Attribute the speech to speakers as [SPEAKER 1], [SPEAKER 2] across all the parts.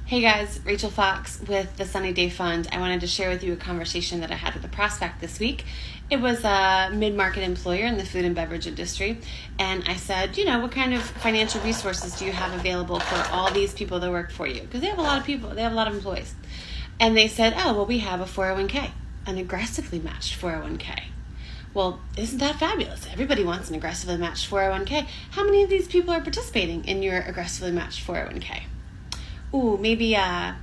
[SPEAKER 1] Hey guys, Rachel Fox with the Sunny Day Fund. I wanted to share with you a conversation that I had with a prospect this week. It was a mid-market employer in the food and beverage industry, and I said, what kind of financial resources do you have available for all these people that work for you? Because they have a lot of people, they have a lot of employees. And they said, we have a 401k, an aggressively matched 401k. Well, isn't that fabulous? Everybody wants an aggressively matched 401k. How many of these people are participating in your aggressively matched 401k? Maybe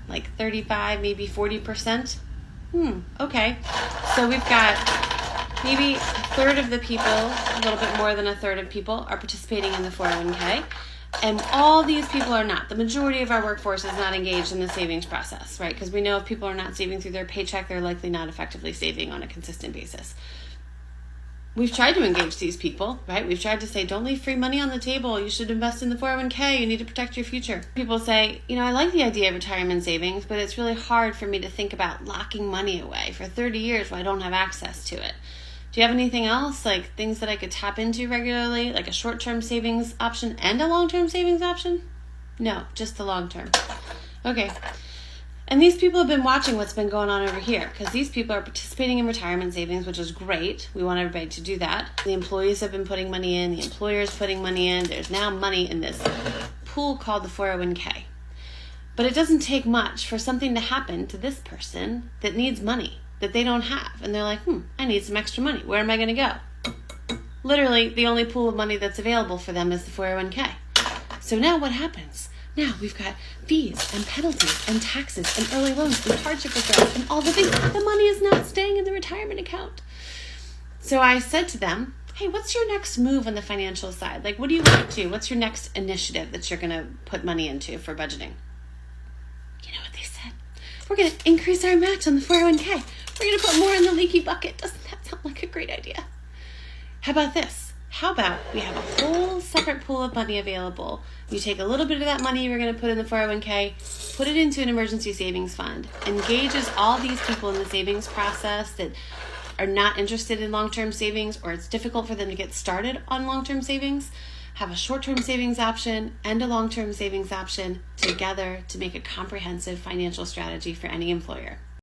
[SPEAKER 1] like 35, maybe 40%. Okay. So we've got maybe a third of the people, a little bit more than a third of people are participating in the 401k. And all these people are not. The majority of our workforce is not engaged in the savings process, right? Because we know if people are not saving through their paycheck, they're likely not effectively saving on a consistent basis. We've tried to engage these people, right? We've tried to say, don't leave free money on the table. You should invest in the 401k. You need to protect your future. People say, I like the idea of retirement savings, but it's really hard for me to think about locking money away for 30 years when I don't have access to it. Do you have anything else, like things that I could tap into regularly, like a short-term savings option and a long-term savings option? No, just the long-term. Okay. And these people have been watching what's been going on over here because these people are participating in retirement savings, which is great. We want everybody to do that. The employees have been putting money in. The employer is putting money in. There's now money in this pool called the 401k. But it doesn't take much for something to happen to this person that needs money that they don't have. And they're like, I need some extra money. Where am I going to go? Literally, the only pool of money that's available for them is the 401k. So now what happens? Now we've got fees and penalties and taxes and early loans and hardship withdrawals and all the things. The money is not staying in the retirement account. So I said to them, hey, what's your next move on the financial side? Like, what do you want to do? What's your next initiative that you're going to put money into for budgeting? You know what they said? We're going to increase our match on the 401k. We're going to put more in the leaky bucket. Doesn't that sound like a great idea? How about this? How about we have a whole separate pool of money available? You take a little bit of that money you're going to put in the 401k, put it into an emergency savings fund, engages all these people in the savings process that are not interested in long-term savings or it's difficult for them to get started on long-term savings, have a short-term savings option and a long-term savings option together to make a comprehensive financial strategy for any employer.